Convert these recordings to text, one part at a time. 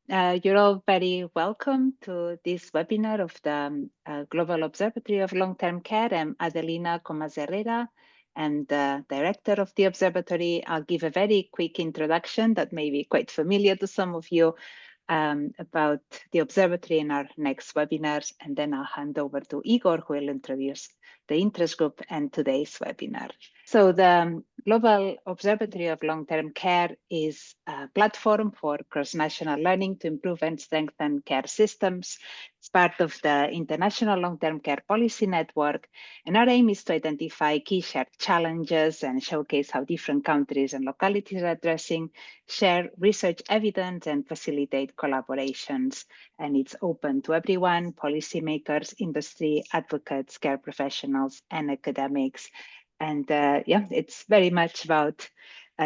You're all very welcome to this webinar of the Global Observatory of Long-Term Care. I'm Adelina Comas-Herrera, and the director of the observatory. I'll give a very quick introduction that may be quite familiar to some of you about the observatory in our next webinars, and then I'll hand over to Igor, who will introduce the interest group and today's webinar. So the Global Observatory of Long-Term Care is a platform for cross-national learning to improve and strengthen care systems. It's part of the International Long-Term Care Policy Network, and our aim is to identify key shared challenges and showcase how different countries and localities are addressing, share research evidence, and facilitate collaborations. And it's open to everyone: policymakers, industry, advocates, care professionals, and academics. And yeah, it's very much about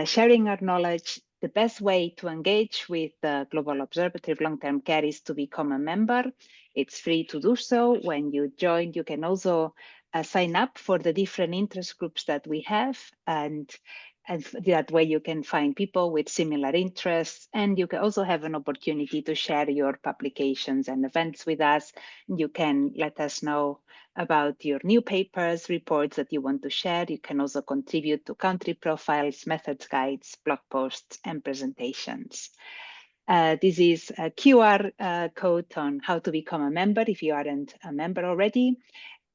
sharing our knowledge. The best way to engage with the Global Observatory of Long-Term Care is to become a member. It's free to do so. When you join, you can also sign up for the different interest groups that we have, and that way you can find people with similar interests, and you can also have an opportunity to share your publications and events with us. You can let us know about your new papers, reports that you want to share. You can also contribute to country profiles, methods guides, blog posts, and presentations. This is a QR code on how to become a member if you aren't a member already.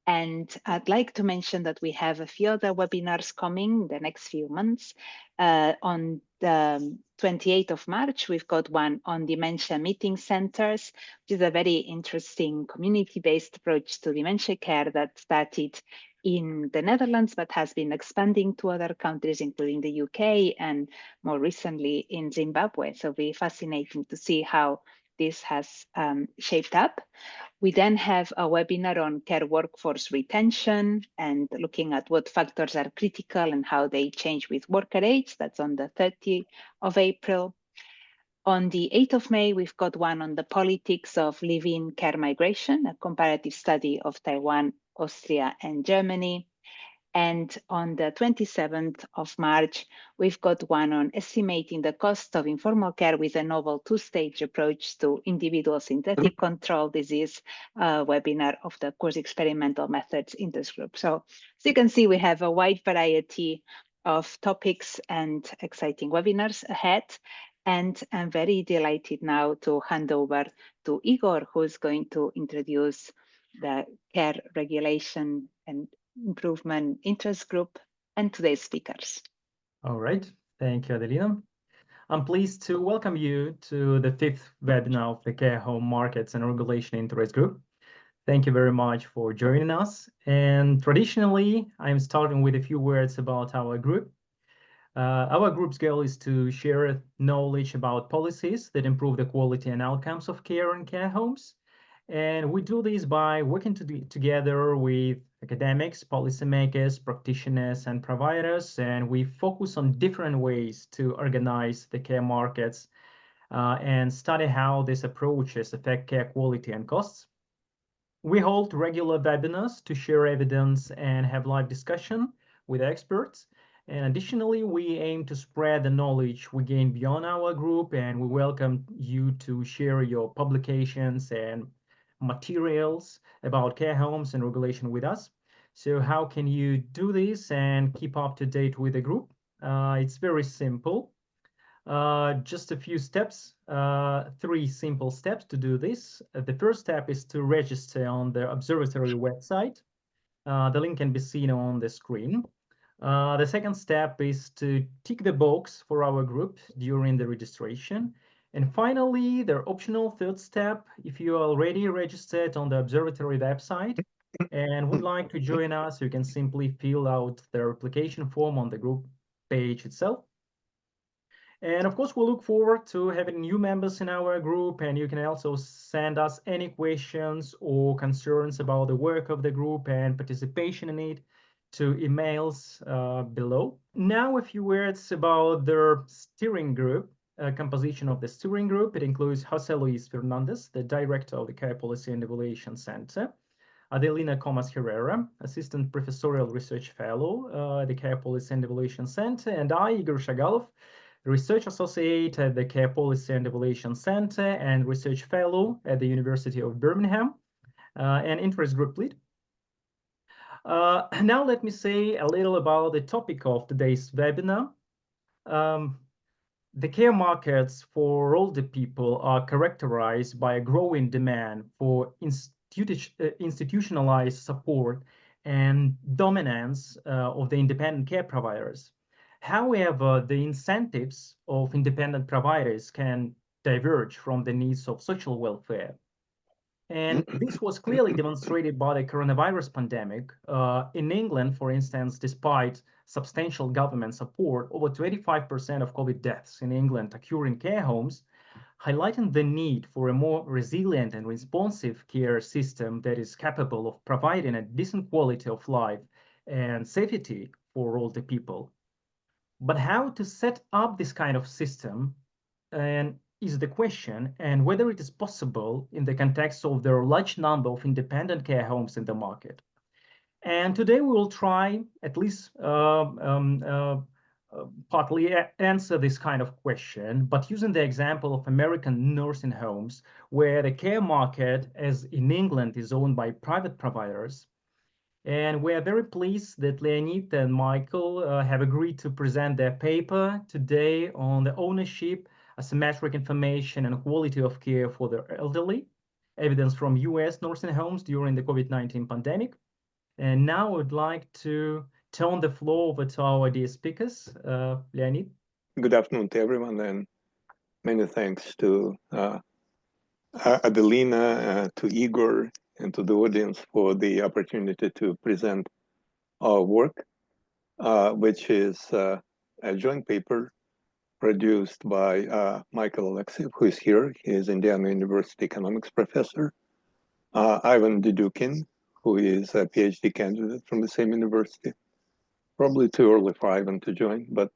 And I'd like to mention that we have a few other webinars coming the next few months. On the 28th of March, we've got one on dementia meeting centers, which is a very interesting community-based approach to dementia care that started in the Netherlands, but has been expanding to other countries, including the UK and more recently in Zimbabwe. So it'll be fascinating to see how this has shaped up. We then have a webinar on care workforce retention and looking at what factors are critical and how they change with worker age. That's on the 30th of April. On the 8th of May, we've got one on the politics of live-in care migration, a comparative study of Taiwan, Austria, and Germany. And on the 27th of March, we've got one on estimating the cost of informal care with a novel two-stage approach to individual synthetic control disease, webinar of the course experimental methods interest group. So as you can see, we have a wide variety of topics and exciting webinars ahead. And I'm very delighted now to hand over to Igor, who is going to introduce the care regulation and improvement interest group and today's speakers. All right. Thank you, Adelina. I'm pleased to welcome you to the 5th webinar of the Care Home Markets and Regulation Interest Group. Thank you very much for joining us. And traditionally, I'm starting with a few words about our group. Our group's goal is to share knowledge about policies that improve the quality and outcomes of care in care homes. And we do this by working together with academics, policymakers, practitioners, and providers. And we focus on different ways to organize the care markets and study how these approaches affect care quality and costs. We hold regular webinars to share evidence and have live discussion with experts. And additionally, we aim to spread the knowledge we gain beyond our group, and we welcome you to share your publications and materials about care homes and regulation with us. So how can you do this and keep up to date with the group? It's very simple. Just a few steps, 3 simple steps to do this. The first step is to register on the observatory website. The link can be seen on the screen. The second step is to tick the box for our group during the registration. And finally, the optional third step, if you are already registered on the observatory website and would like to join us, you can simply fill out the application form on the group page itself. And of course, we look forward to having new members in our group, and you can also send us any questions or concerns about the work of the group and participation in it to emails below. Now, a few words about the steering group, composition of the steering group. It includes Jose Luis Fernandez, the director of the Care Policy and Evaluation Center, Adelina Comas-Herrera, Assistant Professorial Research Fellow at the Care Policy and Evaluation Center, and I, Igor Shagalov, research associate at the Care Policy and Evaluation Center, and research fellow at the University of Birmingham, and interest group lead. Now let me say a little about the topic of today's webinar. The care markets for older people are characterized by a growing demand for institutionalized support and dominance of the independent care providers. However, the incentives of independent providers can diverge from the needs of social welfare. And this was clearly demonstrated by the coronavirus pandemic. In England, for instance, despite substantial government support, over 25% of COVID deaths in England occur in care homes, highlighting the need for a more resilient and responsive care system that is capable of providing a decent quality of life and safety for older people. But how to set up this kind of system is the question, and whether it is possible in the context of the large number of independent care homes in the market. And today we will try at least partly answer this kind of question, but using the example of American nursing homes, where the care market, as in England, is owned by private providers. And we are very pleased that Leonid and Michael have agreed to present their paper today on the ownership, asymmetric information, and quality of care for the elderly, evidence from US nursing homes during the COVID-19 pandemic. And now I would like to turn the floor over to our dear speakers. Leonid. Good afternoon to everyone, and many thanks to Adelina, to Igor, and to the audience for the opportunity to present our work, which is a joint paper produced by Michael Alexeev, who is here. He is Indiana University economics professor, Ivan Dedyukhin, who is a PhD candidate from the same university. Probably too early for Ivan to join, but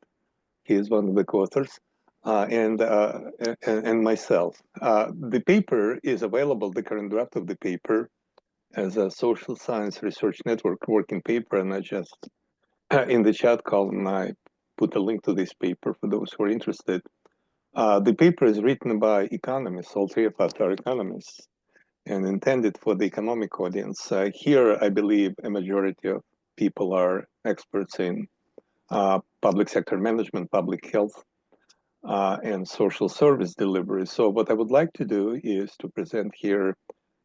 he is one of the co-authors, and myself. The paper is available, the current draft of the paper, as a social science research network working paper, and I just, in the chat column, I put a link to this paper for those who are interested. The paper is written by economists, all three of us are economists, and intended for the economic audience. Here, I believe a majority of people are experts in public sector management, public health, and social service delivery. So what I would like to do is to present here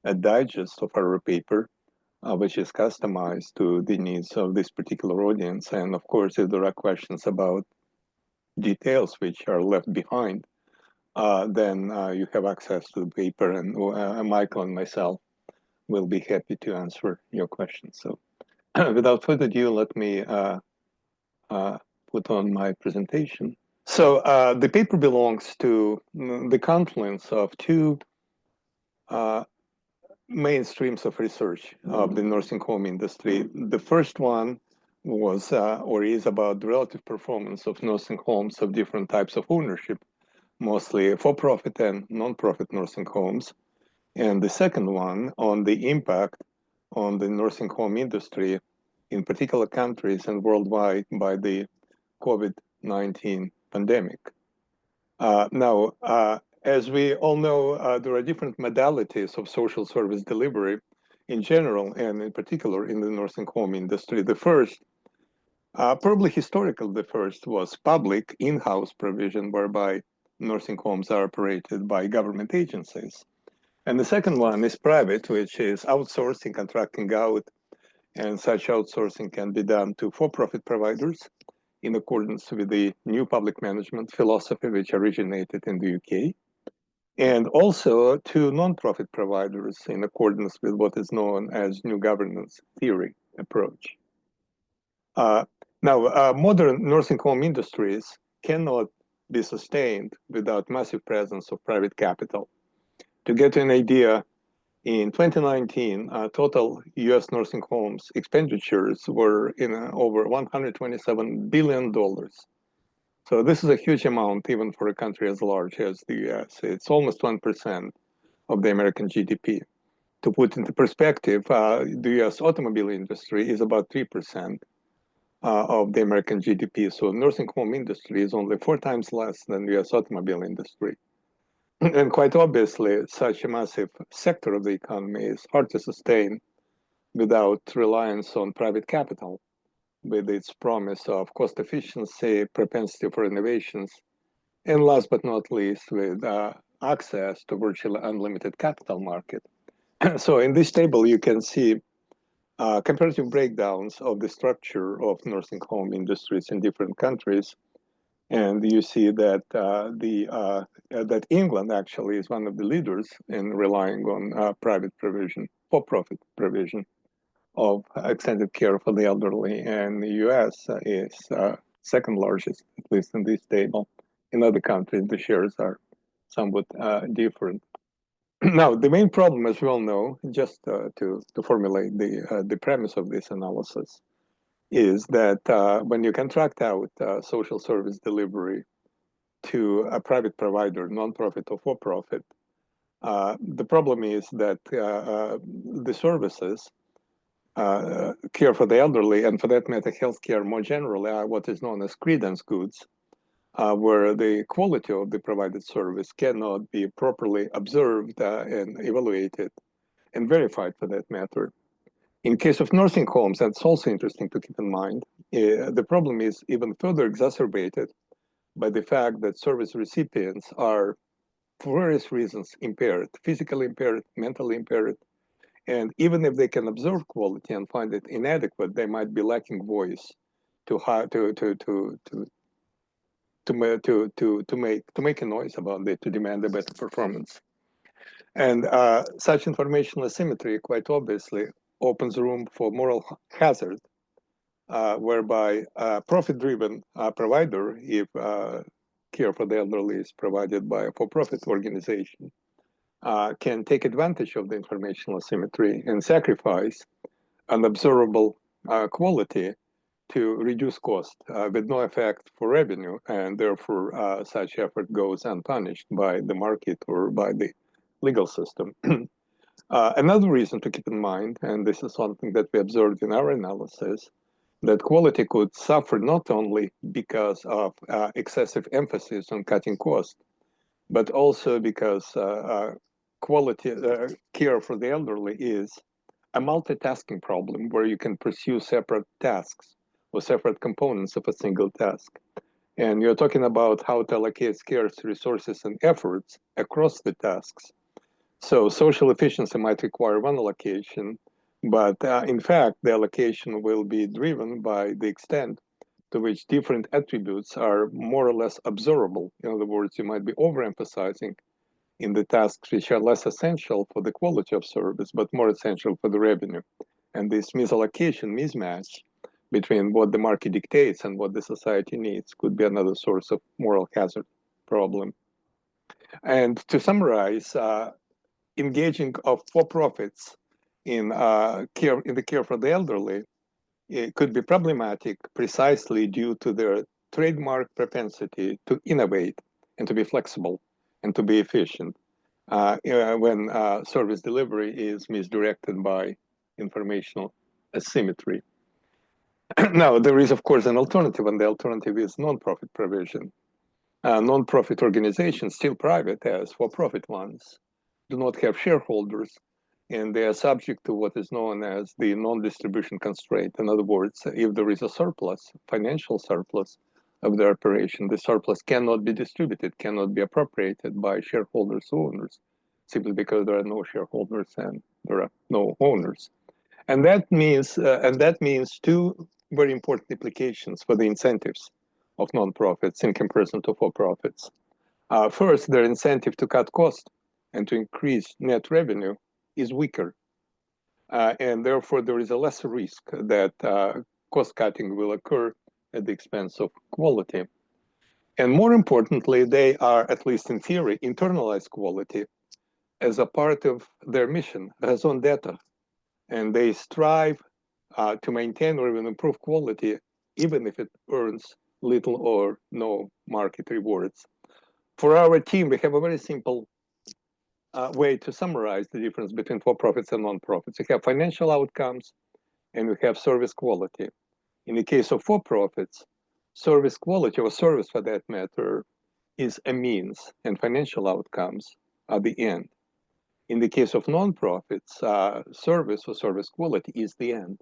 a digest of our paper, which is customized to the needs of this particular audience. And of course, if there are questions about details which are left behind, then you have access to the paper, and Michael and myself will be happy to answer your questions. So without further ado, let me put on my presentation. So the paper belongs to the confluence of two main streams of research of the nursing home industry. The first one was or is about the relative performance of nursing homes of different types of ownership, mostly for-profit and non-profit nursing homes. And the second one on the impact on the nursing home industry in particular countries and worldwide by the COVID-19 pandemic. Now, as we all know, there are different modalities of social service delivery in general, and in particular in the nursing home industry. The first, probably historical, the first was public in-house provision, whereby nursing homes are operated by government agencies. And the second one is private, which is outsourcing, contracting out, and such outsourcing can be done to for-profit providers in accordance with the new public management philosophy, which originated in the UK, and also to non-profit providers in accordance with what is known as new governance theory approach. Now, modern nursing home industries cannot be sustained without massive presence of private capital. To get an idea, in 2019, total US nursing homes expenditures were in over $127 billion. So this is a huge amount, even for a country as large as the US. It's almost 1% of the American GDP. To put into perspective, the US automobile industry is about 3% of the American GDP. So nursing home industry is only 4 times less than the US automobile industry. And quite obviously, such a massive sector of the economy is hard to sustain without reliance on private capital, with its promise of cost efficiency, propensity for innovations, and last but not least, with access to virtually unlimited capital market. So in this table, you can see comparative breakdowns of the structure of nursing home industries in different countries. And you see that that England actually is one of the leaders in relying on private provision, for-profit provision of extended care for the elderly, and the US is second largest, at least in this table. In other countries, the shares are somewhat different. Now, the main problem, as we all know, just to formulate the premise of this analysis, is that when you contract out social service delivery to a private provider, nonprofit or for-profit, the problem is that the services, care for the elderly, and for that matter, healthcare more generally, are what is known as credence goods, where the quality of the provided service cannot be properly observed and evaluated and verified for that matter. In case of nursing homes, that's also interesting to keep in mind, the problem is even further exacerbated by the fact that service recipients are, for various reasons, impaired, physically impaired, mentally impaired, and even if they can observe quality and find it inadequate, they might be lacking voice to make a noise about it, to demand a better performance. And such informational asymmetry quite obviously opens room for moral hazard, whereby a profit-driven provider, if care for the elderly is provided by a for-profit organization, can take advantage of the informational asymmetry and sacrifice an observable quality to reduce cost with no effect for revenue, and therefore such effort goes unpunished by the market or by the legal system. Another reason to keep in mind, and this is something that we observed in our analysis, that quality could suffer not only because of excessive emphasis on cutting costs, but also because quality care for the elderly is a multitasking problem where you can pursue separate tasks or separate components of a single task. And you're talking about how to allocate scarce resources and efforts across the tasks. So social efficiency might require one allocation, but in fact, the allocation will be driven by the extent to which different attributes are more or less observable. In other words, you might be overemphasizing in the tasks which are less essential for the quality of service, but more essential for the revenue. And this misallocation, mismatch between what the market dictates and what the society needs could be another source of moral hazard problem. And to summarize, engaging of for-profits in the care for the elderly, it could be problematic precisely due to their trademark propensity to innovate and to be flexible and to be efficient when service delivery is misdirected by informational asymmetry. Now, there is, of course, an alternative, and the alternative is non-profit provision. Non-profit organizations, still private as for-profit ones, do not have shareholders, and they are subject to what is known as the non-distribution constraint. In other words, if there is a surplus, financial surplus of the operation, the surplus cannot be distributed, cannot be appropriated by shareholders or owners, simply because there are no shareholders and there are no owners. And that means two very important implications for the incentives of nonprofits in comparison to for-profits. First, their incentive to cut costs and to increase net revenue is weaker. And therefore, there is a less risk that cost cutting will occur at the expense of quality. And more importantly, they are, at least in theory, internalize quality as a part of their mission, raison d'etre. And they strive to maintain or even improve quality, even if it earns little or no market rewards. For our team, we have a very simple way to summarize the difference between for-profits and non-profits. We have financial outcomes and we have service quality. In the case of for-profits, service quality, or service for that matter, is a means, and financial outcomes are the end. In the case of nonprofits, service or service quality is the end,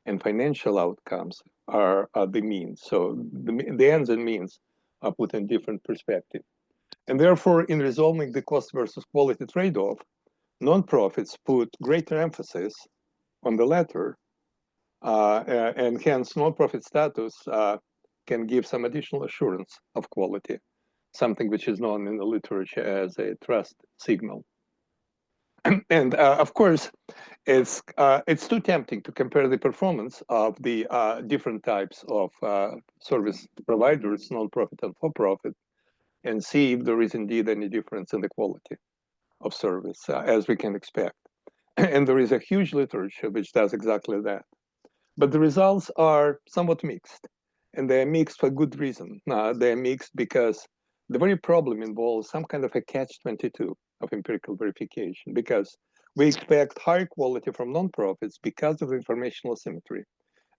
and financial outcomes are the means. So the ends and means are put in different perspective. And therefore, in resolving the cost versus quality trade-off, nonprofits put greater emphasis on the latter, and hence nonprofit status can give some additional assurance of quality, something which is known in the literature as a trust signal. And of course, it's too tempting to compare the performance of the different types of service providers, nonprofit and for-profit, and see if there is indeed any difference in the quality of service, as we can expect. And there is a huge literature which does exactly that. But the results are somewhat mixed, and they are mixed for good reason. They are mixed because the very problem involves some kind of a catch-22 of empirical verification, because we expect higher quality from nonprofits because of informational asymmetry.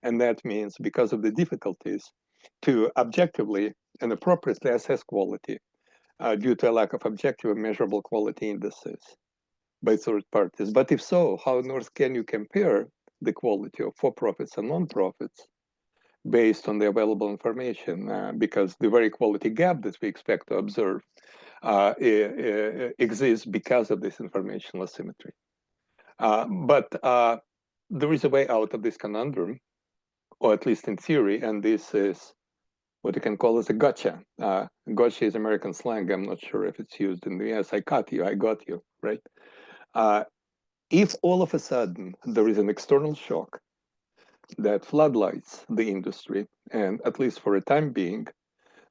And that means because of the difficulties to objectively and appropriately assess quality due to a lack of objective and measurable quality indices by third parties. But if so, how on earth can you compare the quality of for-profits and non-profits based on the available information? Because the very quality gap that we expect to observe exists because of this informational asymmetry. But there is a way out of this conundrum, or at least in theory, and this is what you can call as a gotcha. Gotcha is American slang. I'm not sure if it's used in the US. I caught you, I got you, right? If all of a sudden there is an external shock that floodlights the industry, and at least for a time being,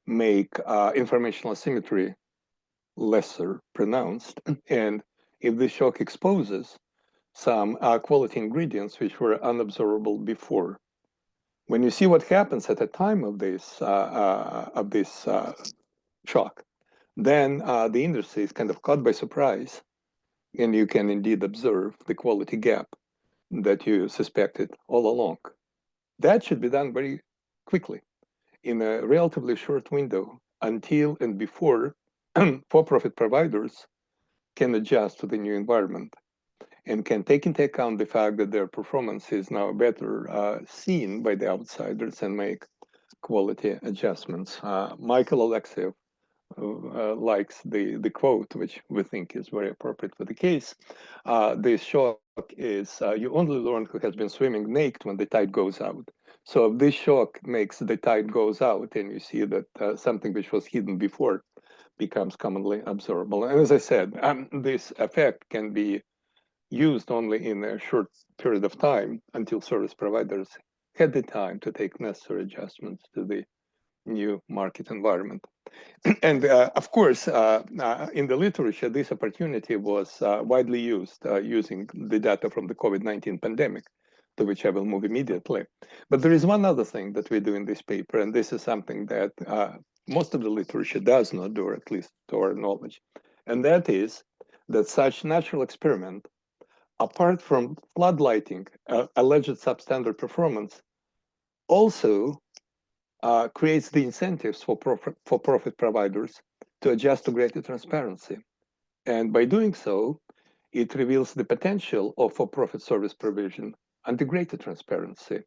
make informational asymmetry lesser pronounced, and if the shock exposes some quality ingredients which were unobservable before, when you see what happens at the time of this shock, then the industry is kind of caught by surprise, and you can indeed observe the quality gap that you suspected all along. That should be done very quickly in a relatively short window until and before for-profit providers can adjust to the new environment and can take into account the fact that their performance is now better seen by the outsiders and make quality adjustments. Michael Alexeev likes the quote, which we think is very appropriate for the case. The shock is, you only learn who has been swimming naked when the tide goes out. So if this shock makes the tide goes out, and you see that something which was hidden before becomes commonly observable. And as I said, this effect can be used only in a short period of time until service providers had the time to take necessary adjustments to the new market environment. And of course, in the literature, this opportunity was widely used using the data from the COVID-19 pandemic, to which I will move immediately. But there is one other thing that we do in this paper, and this is something that most of the literature does not do, or at least to our knowledge. And that is that such natural experiment, apart from floodlighting alleged substandard performance, also creates the incentives for profit providers to adjust to greater transparency. And by doing so, it reveals the potential of for-profit service provision under greater transparency.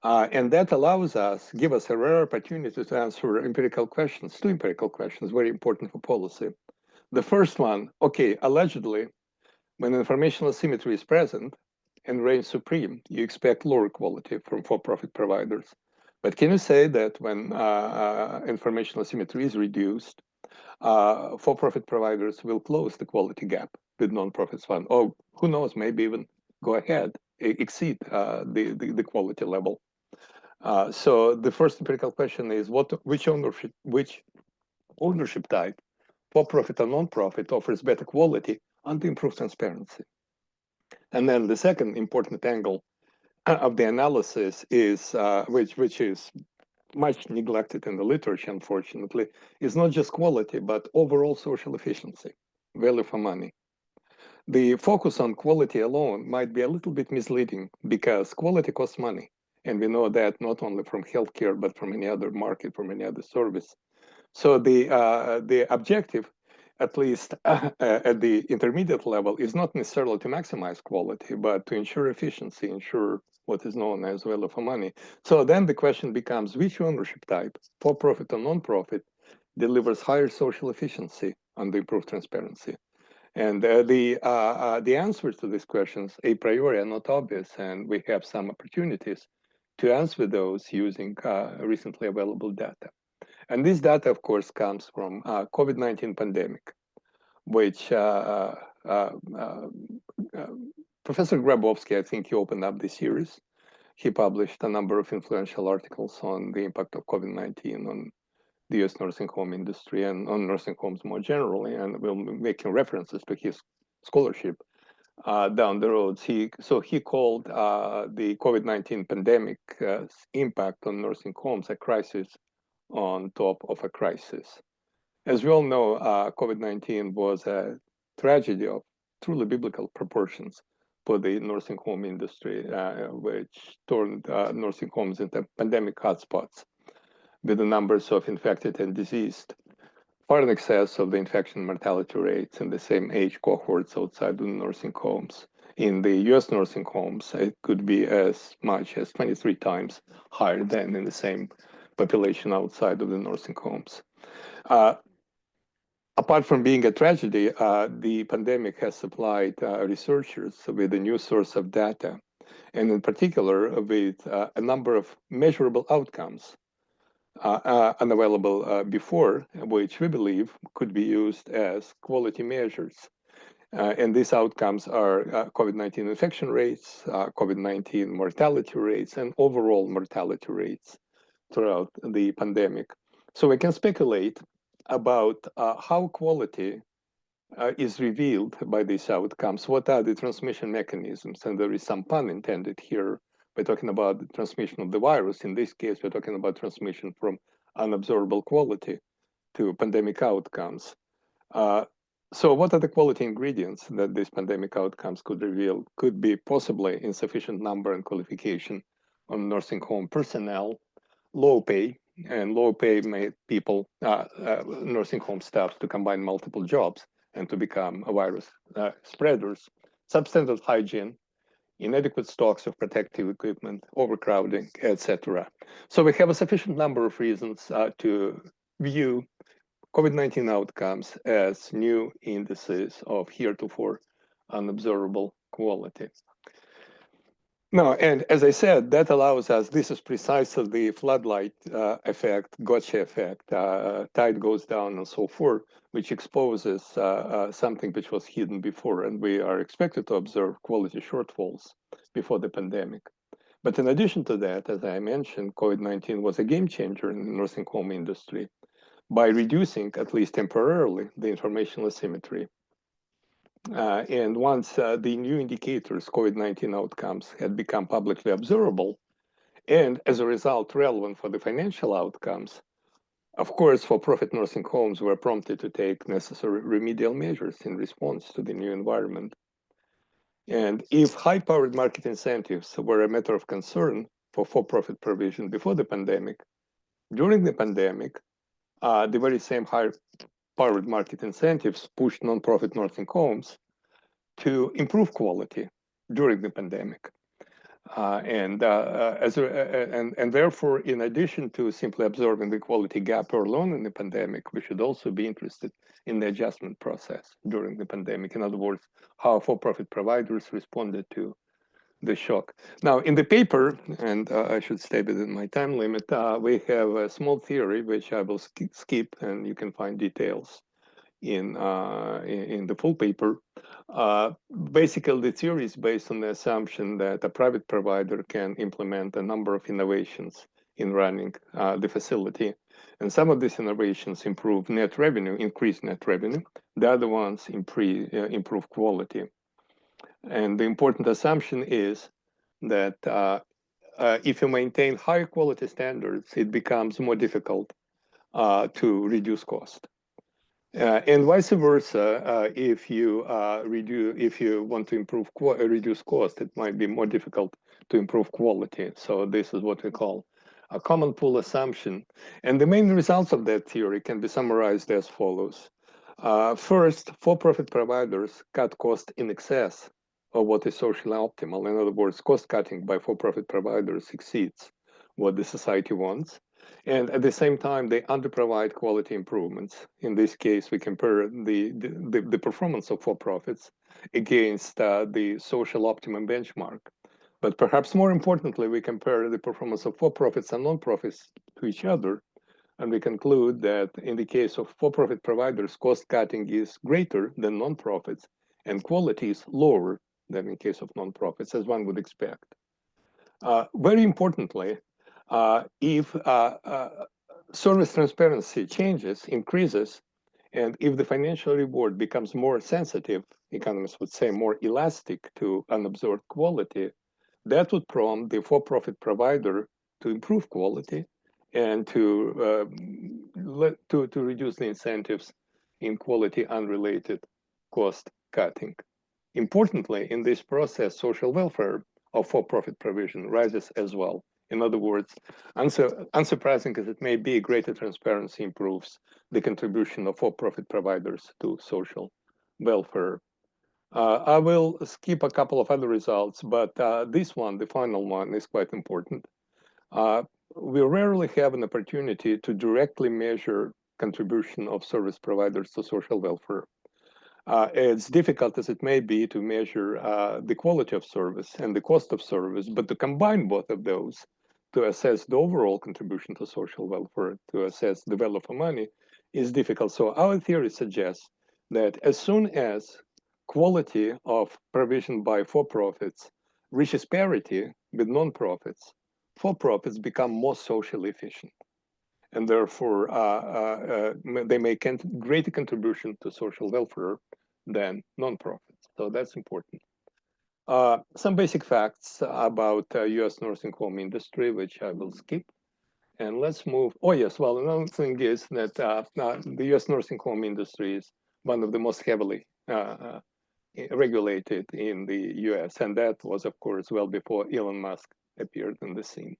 And that allows us, give us a rare opportunity to answer empirical questions, two empirical questions, very important for policy. The first one, okay, allegedly, when informational asymmetry is present and reigns supreme, you expect lower quality from for-profit providers. But can you say that when informational asymmetry is reduced, for-profit providers will close the quality gap with non-profits fund? Or who knows, maybe even go ahead, exceed the quality level. So the first empirical question is which ownership type, for-profit or non-profit, offers better quality and improved transparency? And then the second important angle of the analysis is, which is much neglected in the literature, unfortunately, is not just quality, but overall social efficiency, value for money. The focus on quality alone might be a little bit misleading because quality costs money. And we know that not only from healthcare, but from any other market, from any other service. So the objective, at least at the intermediate level, is not necessarily to maximize quality, but to ensure efficiency, ensure what is known as value for money. So then the question becomes, which ownership type, for-profit or non-profit, delivers higher social efficiency and improved transparency? And the answers to these questions a priori are not obvious, and we have some opportunities to answer those using recently available data. And this data, of course, comes from COVID-19 pandemic, which Professor Grabowski, I think he opened up the series. He published a number of influential articles on the impact of COVID-19 on the US nursing home industry and on nursing homes more generally, and we'll be making references to his scholarship down the road. So he called the COVID-19 pandemic impact on nursing homes a crisis on top of a crisis. As we all know, COVID-19 was a tragedy of truly biblical proportions for the nursing home industry, which turned nursing homes into pandemic hotspots with the numbers of infected and diseased far in excess of the infection mortality rates in the same age cohorts outside the nursing homes. In the US nursing homes, it could be as much as 23 times higher than in the same population outside of the nursing homes. Apart from being a tragedy, the pandemic has supplied researchers with a new source of data, and in particular with a number of measurable outcomes unavailable before, which we believe could be used as quality measures. And these outcomes are COVID-19 infection rates, COVID-19 mortality rates, and overall mortality rates throughout the pandemic. So we can speculate about how quality is revealed by these outcomes. What are the transmission mechanisms? And there is some pun intended here. We're talking about the transmission of the virus. In this case, we're talking about transmission from unobservable quality to pandemic outcomes. So what are the quality ingredients that these pandemic outcomes could reveal? Could be possibly insufficient number and qualification on nursing home personnel, low pay, and low pay made people, nursing home staff, to combine multiple jobs and to become virus spreaders, substandard hygiene, inadequate stocks of protective equipment, overcrowding, etc. So we have a sufficient number of reasons to view COVID-19 outcomes as new indices of heretofore unobservable quality. No, and as I said, that allows us, this is precisely the floodlight effect, gotcha effect, tide goes down and so forth, which exposes something which was hidden before, and we are expected to observe quality shortfalls before the pandemic. But in addition to that, as I mentioned, COVID-19 was a game changer in the nursing home industry by reducing, at least temporarily, the informational asymmetry. And once the new indicators, COVID-19 outcomes, had become publicly observable, and as a result, relevant for the financial outcomes, of course, for-profit nursing homes were prompted to take necessary remedial measures in response to the new environment. And if high-powered market incentives were a matter of concern for-profit provision before the pandemic, during the pandemic, the very same high-powered market incentives pushed non-profit nursing homes to improve quality during the pandemic. And therefore, in addition to simply observing the quality gap alone in the pandemic, we should also be interested in the adjustment process during the pandemic. In other words, how for-profit providers responded to the shock. Now, in the paper, and I should stay within my time limit, we have a small theory, which I will skip, and you can find details in the full paper. Basically, the theory is based on the assumption that a private provider can implement a number of innovations in running the facility. And some of these innovations improve net revenue, increase net revenue. The other ones improve quality. And the important assumption is that if you maintain higher quality standards, it becomes more difficult to reduce cost. And vice versa, if you want to reduce cost, it might be more difficult to improve quality. So this is what we call a common pool assumption. And the main results of that theory can be summarized as follows. First, for-profit providers cut cost in excess of what is socially optimal. In other words, cost cutting by for-profit providers exceeds what the society wants. And at the same time, they underprovide quality improvements. In this case, we compare the performance of for-profits against the social optimum benchmark. But perhaps more importantly, we compare the performance of for-profits and non-profits to each other. And we conclude that in the case of for-profit providers, cost cutting is greater than non-profits, and quality is lower than in case of non-profits, as one would expect. Very importantly, if service transparency changes, increases, and if the financial reward becomes more sensitive, economists would say more elastic to unobserved quality, that would prompt the for-profit provider to improve quality and to reduce the incentives in quality unrelated cost cutting. Importantly, in this process, social welfare of for-profit provision rises as well. In other words, unsurprising as it may be, greater transparency improves the contribution of for-profit providers to social welfare. I will skip a couple of other results, but this one, the final one, is quite important. We rarely have an opportunity to directly measure contribution of service providers to social welfare. As difficult as it may be to measure the quality of service and the cost of service, but to combine both of those to assess the overall contribution to social welfare, to assess the value for money, is difficult. So our theory suggests that as soon as quality of provision by for-profits reaches parity with non-profits, for-profits become more socially efficient, and therefore they make greater contribution to social welfare than non-profits. So that's important. Some basic facts about U.S. nursing home industry, which I will skip. And let's move. Oh, yes. Well, another thing is that the U.S. nursing home industry is one of the most heavily regulated in the U.S. And that was, of course, well before Elon Musk appeared on the scene.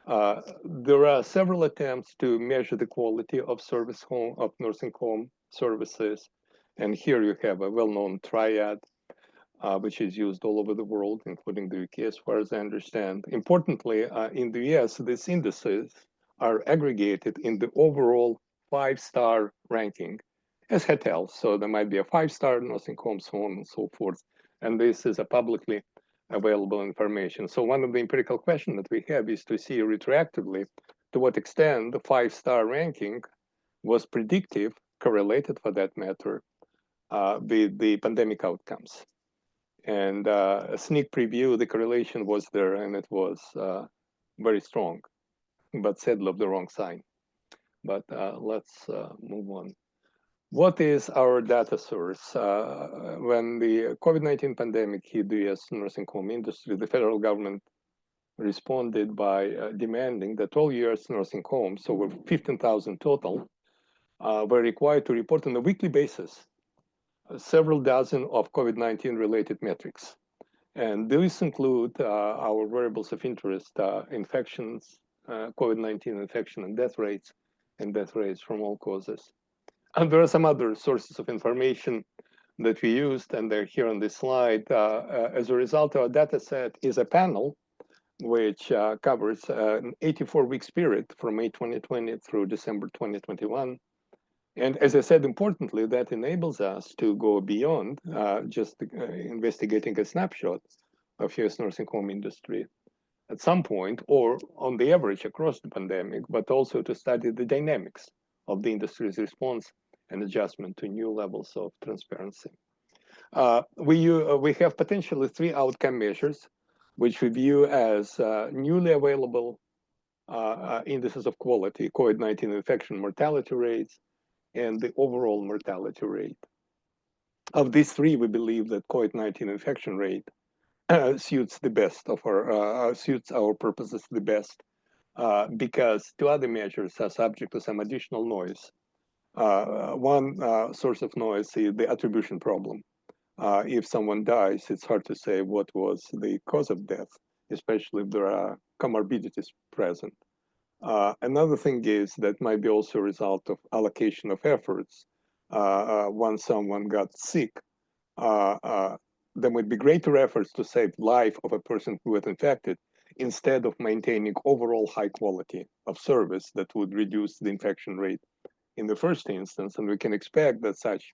There are several attempts to measure the quality of nursing home services. And here you have a well-known triad, which is used all over the world, including the UK, as far as I understand. Importantly, in the US, these indices are aggregated in the overall 5-star ranking as hotels. So there might be a 5-star nursing home, so on and so forth. And this is a publicly available information. So one of the empirical questions that we have is to see retroactively to what extent the 5-star ranking was predictive, correlated for that matter, with the pandemic outcomes. And a sneak preview, the correlation was there, and it was very strong, but sadly of the wrong sign. But let's move on. What is our data source? When the COVID-19 pandemic hit the US nursing home industry, the federal government responded by demanding that all US nursing homes, over 15,000 total, were required to report on a weekly basis several dozen of COVID-19 related metrics. And these include our variables of interest, infections, COVID-19 infection and death rates from all causes. And there are some other sources of information that we used, and they're here on this slide. As a result, our data set is a panel which covers an 84-week period from May 2020 through December 2021. And as I said, importantly, that enables us to go beyond just investigating a snapshot of US nursing home industry at some point, or on the average across the pandemic, but also to study the dynamics of the industry's response and adjustment to new levels of transparency. We have potentially 3 outcome measures, which we view as newly available indices of quality: COVID-19 infection mortality rates and the overall mortality rate. Of these 3, we believe that COVID-19 infection rate suits our purposes the best, because 2 other measures are subject to some additional noise. One source of noise is the attribution problem. If someone dies, it's hard to say what was the cause of death. especially if there are comorbidities present. Another thing is that might be also a result of allocation of efforts. Once someone got sick, there might be greater efforts to save life of a person who was infected instead of maintaining overall high quality of service that would reduce the infection rate in the first instance. And we can expect that such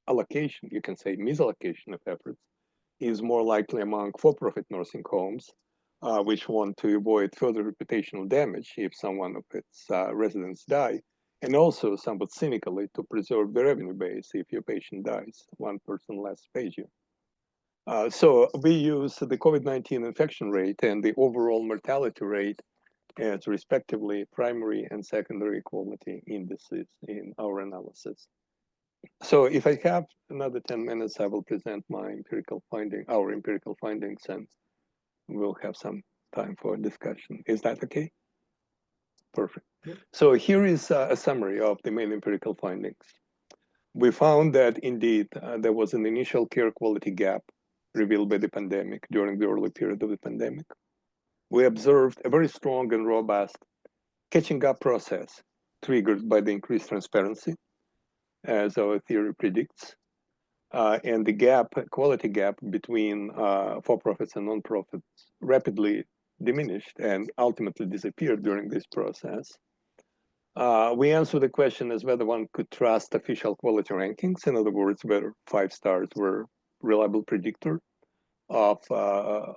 allocation, you can say misallocation of efforts, is more likely among for-profit nursing homes, which want to avoid further reputational damage if someone of its residents die, and also somewhat cynically to preserve the revenue base if your patient dies, one person less pays you. So we use the COVID-19 infection rate and the overall mortality rate as respectively primary and secondary quality indices in our analysis. So if I have another 10 minutes, I will present my our empirical findings, and we'll have some time for discussion. Is that okay? Perfect. Yep. So here is a summary of the main empirical findings. We found that indeed there was an initial care quality gap revealed by the pandemic during the early period of the pandemic. We observed a very strong and robust catching up process triggered by the increased transparency, as our theory predicts. And the quality gap between for-profits and non-profits rapidly diminished and ultimately disappeared during this process. We answered the question as whether one could trust official quality rankings. In other words, whether 5 stars were reliable predictor of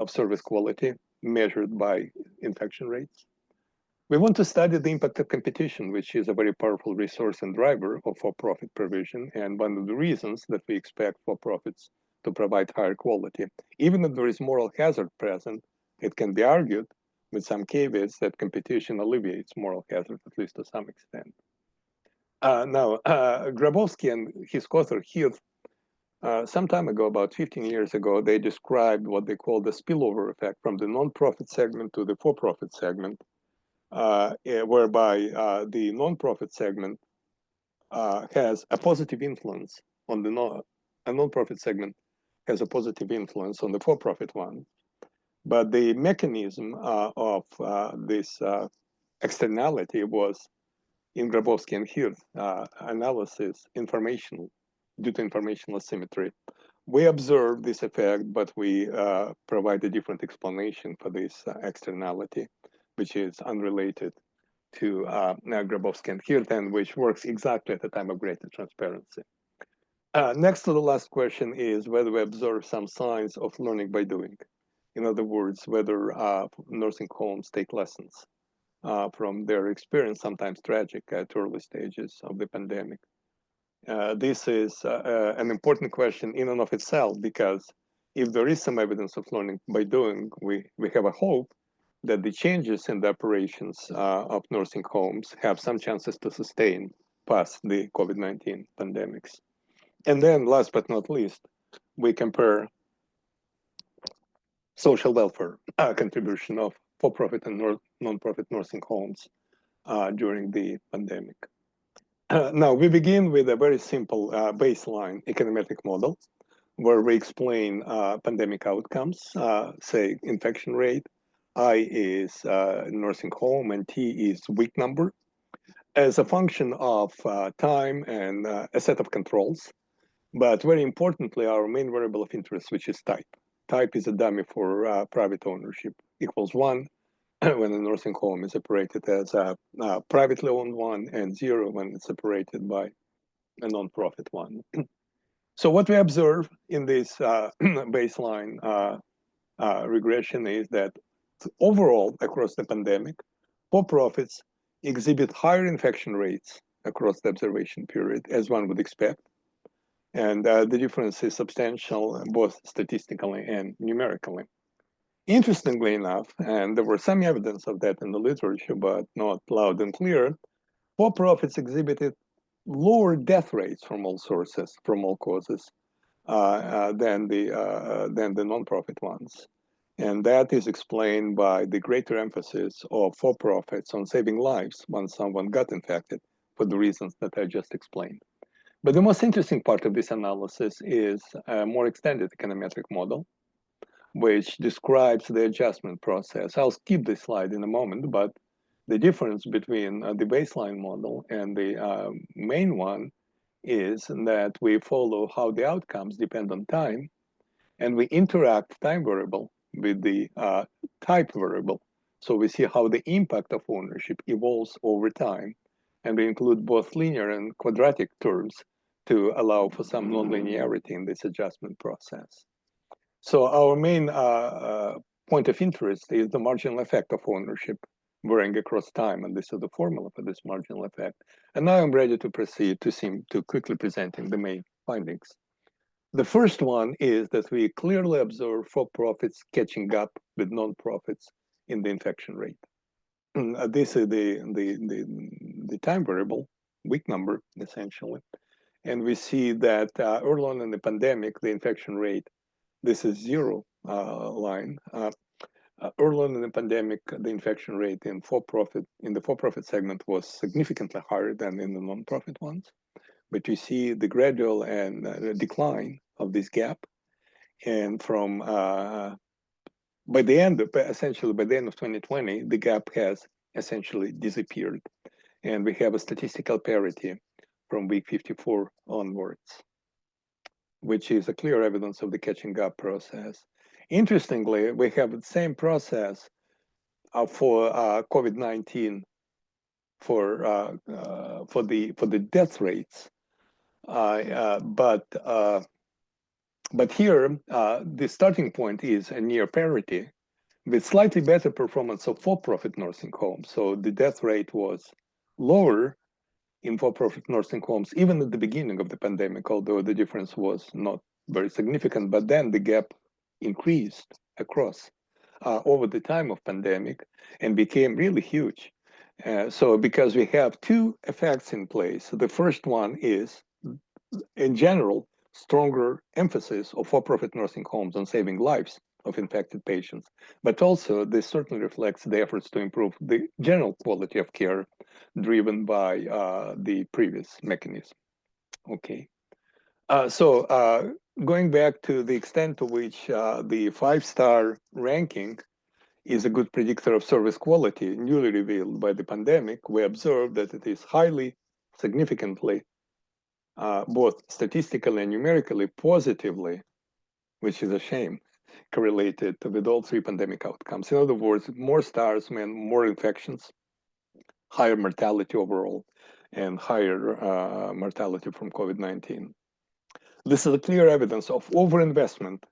service quality measured by infection rates. We want to study the impact of competition, which is a very powerful resource and driver of for-profit provision, and one of the reasons that we expect for-profits to provide higher quality. Even if there is moral hazard present, it can be argued with some caveats that competition alleviates moral hazard, at least to some extent. Now, Grabowski and his co-author Heath, some time ago, about 15 years ago, they described what they call the spillover effect from the non-profit segment to the for-profit segment, whereby the non-profit segment has a positive influence on the non-profit segment has a positive influence on the for-profit one. But the mechanism of this externality was, in Grabowski and Heath analysis, informational, due to informational asymmetry. We observed this effect, but we provide a different explanation for this externality, which is unrelated to Grabowski and Heath, and which works exactly at the time of greater transparency. Next to the last question is whether we observe some signs of learning by doing. In other words, whether nursing homes take lessons from their experience, sometimes tragic at early stages of the pandemic. This is an important question in and of itself, because if there is some evidence of learning by doing, we have a hope that the changes in the operations of nursing homes have some chances to sustain past the COVID-19 pandemics. And then last but not least, we compare social welfare contribution of for-profit and non-profit nursing homes during the pandemic. Now, we begin with a very simple baseline econometric model where we explain pandemic outcomes, say infection rate, I is nursing home, and T is week number, as a function of time and a set of controls. But very importantly, our main variable of interest, which is type. Type is a dummy for private ownership, equals 1 when a nursing home is operated as a privately owned one, and 0 when it's operated by a non-profit one. So what we observe in this baseline regression is that overall, across the pandemic, for-profits exhibit higher infection rates across the observation period, as one would expect. And the difference is substantial, both statistically and numerically. Interestingly enough, and there was some evidence of that in the literature, but not loud and clear, for-profits exhibited lower death rates from all sources, from all causes, than the non-profit ones. And that is explained by the greater emphasis of for-profits on saving lives once someone got infected, for the reasons that I just explained. But the most interesting part of this analysis is a more extended econometric model, which describes the adjustment process. I'll skip this slide in a moment, but the difference between the baseline model and the main one is that we follow how the outcomes depend on time, and we interact time variable with the type variable. So we see how the impact of ownership evolves over time, and we include both linear and quadratic terms to allow for some nonlinearity in this adjustment process. So our main point of interest is the marginal effect of ownership varying across time, and this is the formula for this marginal effect. And now I'm ready to proceed to quickly presenting the main findings. The first one is that we clearly observe for-profits catching up with non-profits in the infection rate. This is the time variable, week number, essentially. And we see that early on in the pandemic, the infection rate, this is zero line. Early on in the pandemic, the infection rate in the for-profit segment was significantly higher than in the non-profit ones. But you see the gradual and decline of this gap, and from essentially by the end of 2020, the gap has essentially disappeared, and we have a statistical parity from week 54 onwards, which is a clear evidence of the catching up process. Interestingly, we have the same process for COVID-19 for the death rates, but here the starting point is a near parity with slightly better performance of for-profit nursing homes. So the death rate was lower in for-profit nursing homes even at the beginning of the pandemic, although the difference was not very significant. But then the gap increased across over the time of pandemic and became really huge. So because we have two effects in place. The first one is, in general, stronger emphasis of for-profit nursing homes on saving lives of infected patients, but also this certainly reflects the efforts to improve the general quality of care driven by the previous mechanism. Okay. So going back to the extent to which the 5-star ranking is a good predictor of service quality, newly revealed by the pandemic, we observed that it is highly, significantly, both statistically and numerically positively, which is a shame, correlated with all three pandemic outcomes. In other words, more stars mean more infections, higher mortality overall, and higher mortality from COVID-19. This is a clear evidence of overinvestment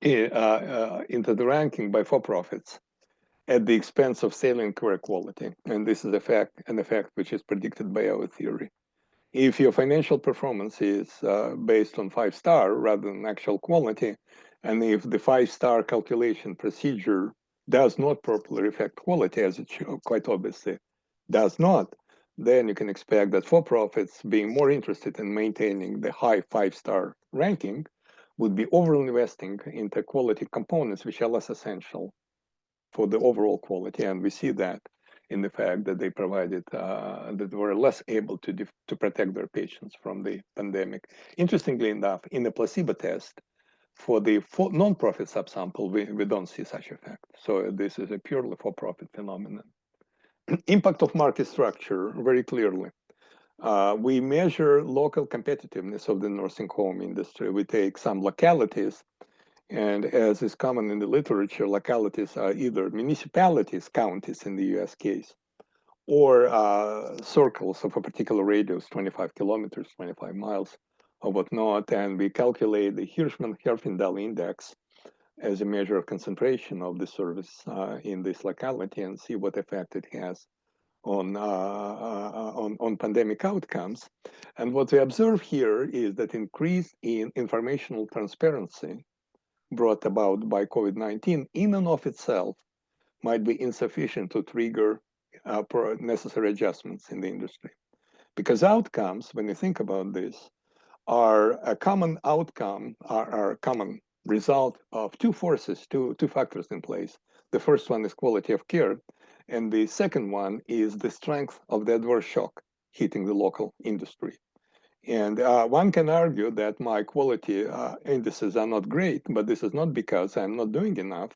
into the ranking by for-profits at the expense of salient care quality. And this is an effect which is predicted by our theory. If your financial performance is based on 5-star rather than actual quality, and if the 5-star calculation procedure does not properly reflect quality, as it quite obviously does not, then you can expect that for-profits, being more interested in maintaining the high 5-star ranking, would be over-investing into quality components which are less essential for the overall quality. And we see that in the fact that they provided, that they were less able to protect their patients from the pandemic. Interestingly enough, in the placebo test, for the non-profit subsample, we don't see such effect. So this is a purely for-profit phenomenon. Impact of market structure, very clearly. We measure local competitiveness of the nursing home industry. We take some localities, and as is common in the literature, localities are either municipalities, counties in the US case, or circles of a particular radius, 25 kilometers, 25 miles, or whatnot. And we calculate the Hirschman-Herfindahl index as a measure of concentration of the service in this locality and see what effect it has on pandemic outcomes. And what we observe here is that increase in informational transparency brought about by COVID-19 in and of itself might be insufficient to trigger necessary adjustments in the industry. Because outcomes, when you think about this, are a common outcome, are a common result of two forces, two factors in place. The first one is quality of care, and the second one is the strength of the adverse shock hitting the local industry. And one can argue that my quality indices are not great, but this is not because I'm not doing enough,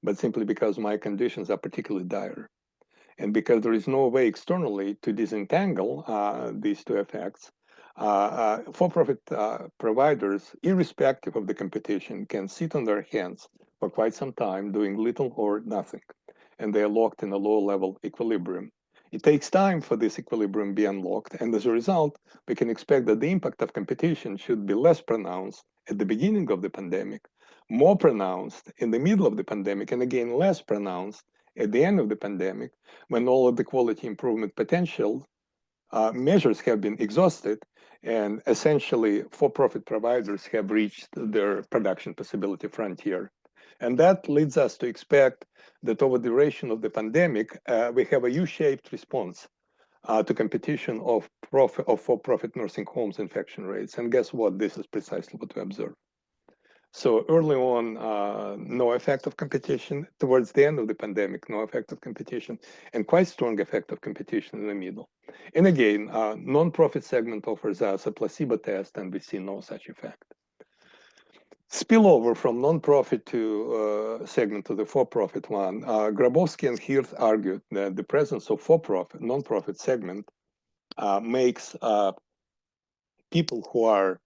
but simply because my conditions are particularly dire. And because there is no way externally to disentangle these two effects, for-profit providers, irrespective of the competition, can sit on their hands for quite some time doing little or nothing, and they are locked in a low-level equilibrium. It takes time for this equilibrium to be unlocked, and as a result, we can expect that the impact of competition should be less pronounced at the beginning of the pandemic, more pronounced in the middle of the pandemic, and again, less pronounced at the end of the pandemic, when all of the quality improvement potential measures have been exhausted, and essentially for-profit providers have reached their production possibility frontier. And that leads us to expect that over the duration of the pandemic, we have a U-shaped response to competition of for-profit nursing homes infection rates. And guess what? This is precisely what we observe. So early on, no effect of competition. Towards the end of the pandemic, no effect of competition, and quite strong effect of competition in the middle. And again, non-profit segment offers us a placebo test, and we see no such effect. Spillover from non-profit to segment to the for-profit one. Grabowski and Hirth argued that the presence of for-profit, non-profit segment makes people who are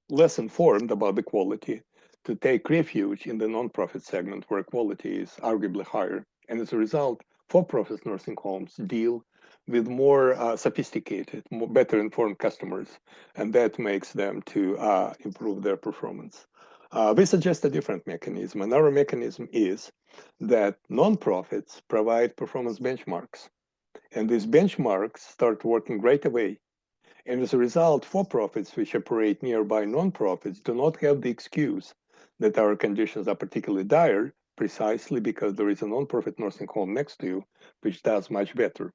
less informed about the quality to take refuge in the non-profit segment where quality is arguably higher. And as a result, for-profit nursing homes deal with more sophisticated, better informed customers, and that makes them to improve their performance. We suggest a different mechanism, and our mechanism is that non-profits provide performance benchmarks, and these benchmarks start working right away. And as a result, for-profits which operate nearby non-profits do not have the excuse that our conditions are particularly dire, precisely because there is a non-profit nursing home next to you, which does much better.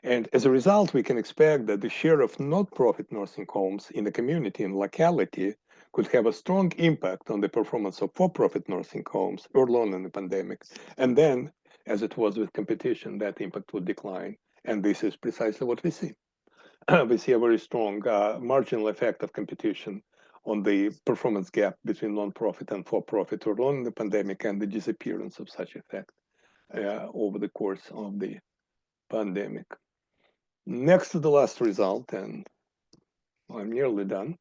And as a result, we can expect that the share of not-profit nursing homes in the community and locality could have a strong impact on the performance of for-profit nursing homes early on in the pandemic. And then, as it was with competition, that impact would decline. And this is precisely what we see. We see a very strong marginal effect of competition on the performance gap between non-profit and for-profit early on in the pandemic, and the disappearance of such effect over the course of the pandemic. Next to the last result, and I'm nearly done,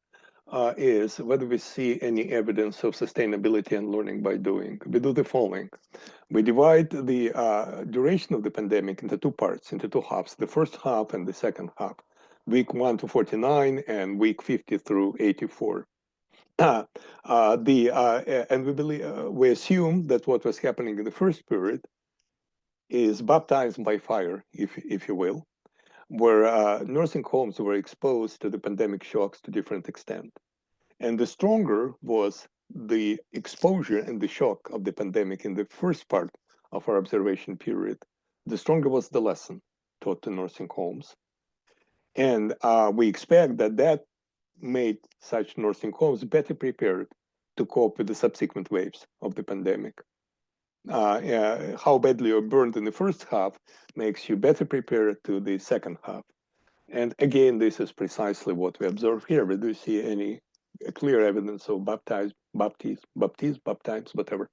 is whether we see any evidence of sustainability and learning by doing. We do the following. We divide the duration of the pandemic into two parts, into two halves, the first half and the second half. Week 1 to 49 and week 50 through 84. And we assume that what was happening in the first period is baptized by fire, if you will, where nursing homes were exposed to the pandemic shocks to different extent. And the stronger was the exposure and the shock of the pandemic in the first part of our observation period, the stronger was the lesson taught to nursing homes. And we expect that that made such nursing homes better prepared to cope with the subsequent waves of the pandemic. How badly you're burned in the first half makes you better prepared to the second half. And again, this is precisely what we observe here. We do see any clear evidence of baptized, whatever,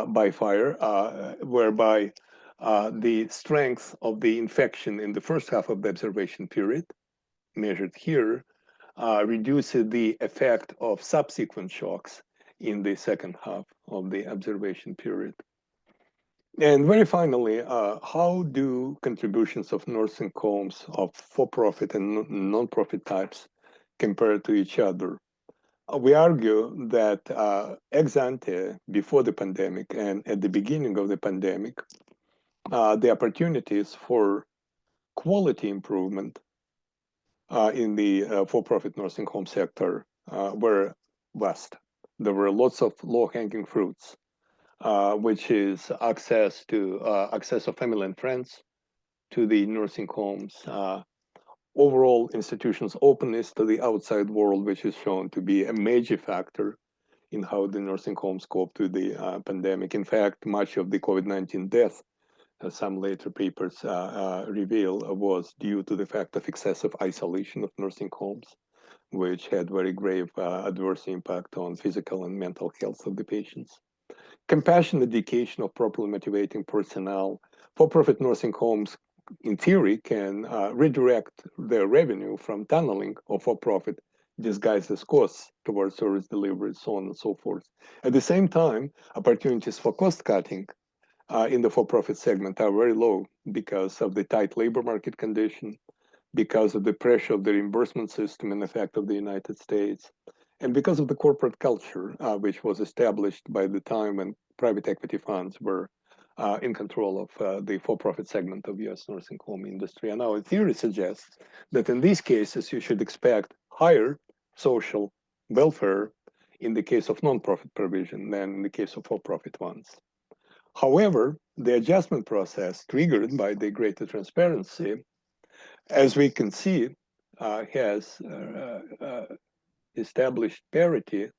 by fire, whereby the strength of the infection in the first half of the observation period, measured here, reduces the effect of subsequent shocks in the second half of the observation period. And very finally, how do contributions of nursing homes of for-profit and non-profit types compare to each other? We argue that ex ante, before the pandemic and at the beginning of the pandemic, the opportunities for quality improvement in the for-profit nursing home sector were vast. There were lots of low-hanging fruits, which is access of family and friends to the nursing homes, overall institutions' openness to the outside world, which is shown to be a major factor in how the nursing homes coped with the pandemic. In fact, much of the COVID-19 death some later papers reveal, was due to the fact of excessive isolation of nursing homes, which had very grave adverse impact on physical and mental health of the patients. Compassionate dedication of properly motivating personnel. For-profit nursing homes, in theory, can redirect their revenue from tunneling of for-profit disguised as costs towards service delivery, so on and so forth. At the same time, opportunities for cost cutting in the for-profit segment are very low because of the tight labor market condition, because of the pressure of the reimbursement system in effect of the United States, and because of the corporate culture, which was established by the time when private equity funds were in control of the for-profit segment of U.S. nursing home industry. And our theory suggests that in these cases, you should expect higher social welfare in the case of non-profit provision than in the case of for-profit ones. However, the adjustment process triggered by the greater transparency, as we can see, has established parity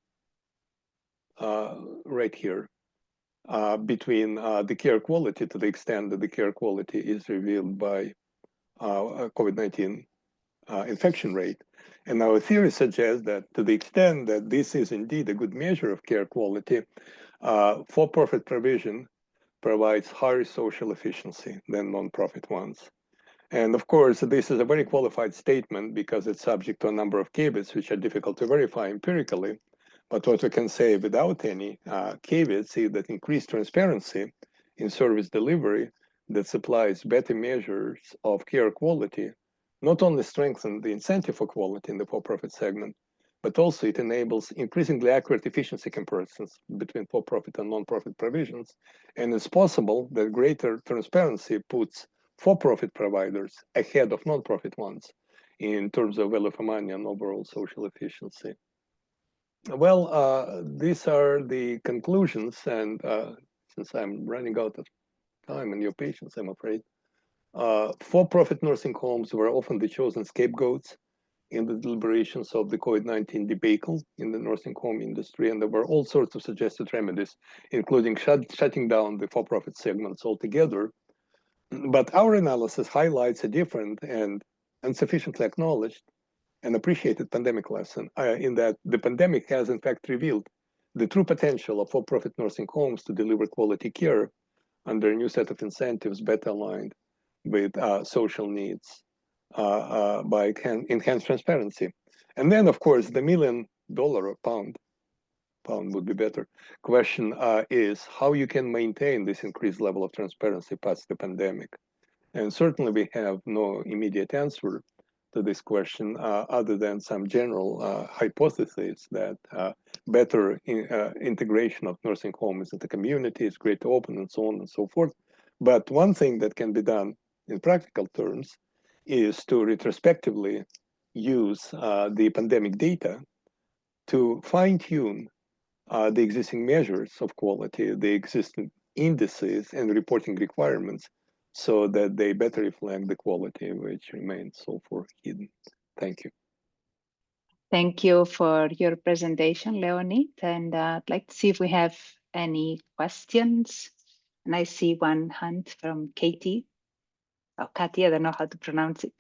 right here between the care quality, to the extent that the care quality is revealed by COVID-19 infection rate. And our theory suggests that to the extent that this is indeed a good measure of care quality, for-profit provision provides higher social efficiency than non-profit ones. And of course, this is a very qualified statement because it's subject to a number of caveats which are difficult to verify empirically. But what we can say without any caveats is that increased transparency in service delivery that supplies better measures of care quality not only strengthens the incentive for quality in the for-profit segment, but also it enables increasingly accurate efficiency comparisons between for-profit and non-profit provisions. And it's possible that greater transparency puts for-profit providers ahead of non-profit ones in terms of value for money and overall social efficiency. Well, these are the conclusions, and since I'm running out of time and your patience, I'm afraid, for-profit nursing homes were often the chosen scapegoats in the deliberations of the COVID-19 debacle in the nursing home industry, and there were all sorts of suggested remedies, including shutting down the for-profit segments altogether. But our analysis highlights a different and insufficiently acknowledged and appreciated pandemic lesson in that the pandemic has in fact revealed the true potential of for-profit nursing homes to deliver quality care under a new set of incentives better aligned with social needs by enhanced transparency. And then, of course, the $1 million or pound would be better, question is how you can maintain this increased level of transparency past the pandemic. And certainly we have no immediate answer to this question other than some general hypotheses that better integration of nursing homes into communities, greater openness, and so on and so forth. But one thing that can be done in practical terms is to retrospectively use the pandemic data to fine-tune the existing measures of quality, the existing indices and reporting requirements, so that they better reflect the quality which remains so far hidden. Thank you. Thank you for your presentation, Leonid. And I'd like to see if we have any questions. And I see one hand from Katie. Oh, Kati, I don't know how to pronounce it.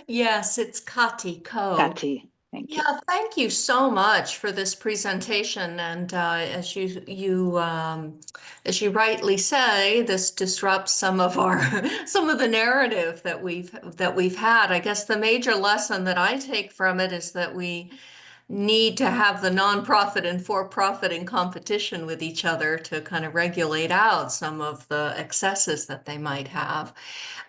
Yes, it's Kati Ko. Kati, thank you. Yeah, thank you so much for this presentation. And as you rightly say, this disrupts some of the narrative that we've had. I guess the major lesson that I take from it is that we need to have the nonprofit and for-profit in competition with each other to kind of regulate out some of the excesses that they might have.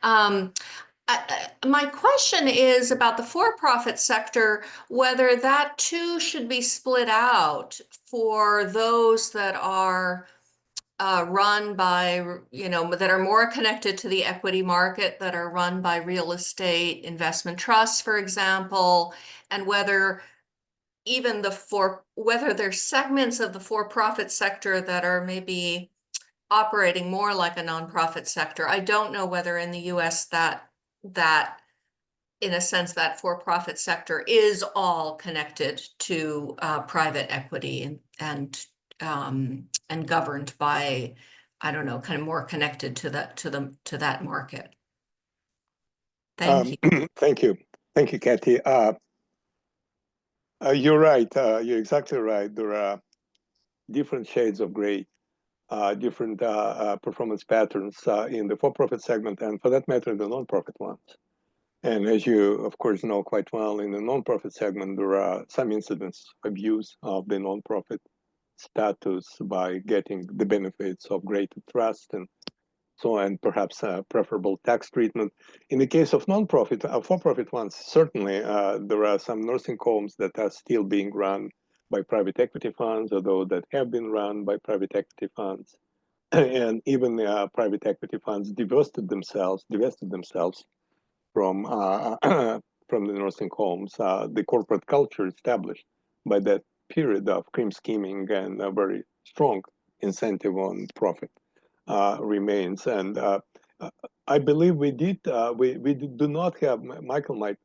My question is about the for-profit sector, whether that too should be split out for those that are run by, that are more connected to the equity market, that are run by real estate investment trusts, for example, and whether whether there's segments of the for-profit sector that are maybe operating more like a nonprofit sector. I don't know whether in the US that in a sense that for-profit sector is all connected to private equity and governed by I don't know, kind of more connected to that market. Thank you. Thank you, Kathy. You're right. You're exactly right. There are different shades of gray, different performance patterns in the for-profit segment, and for that matter, the non-profit ones. And as you, of course, know quite well, in the non-profit segment, there are some incidents of abuse of the non-profit status by getting the benefits of greater trust and so on, perhaps preferable tax treatment. In the case of non-profit, for-profit ones, certainly there are some nursing homes that are still being run by private equity funds, or those that have been run by private equity funds. And even private equity funds divested themselves from from the nursing homes. The corporate culture established by that period of cream skimming and a very strong incentive on profit remains. And I believe we do not have, Michael might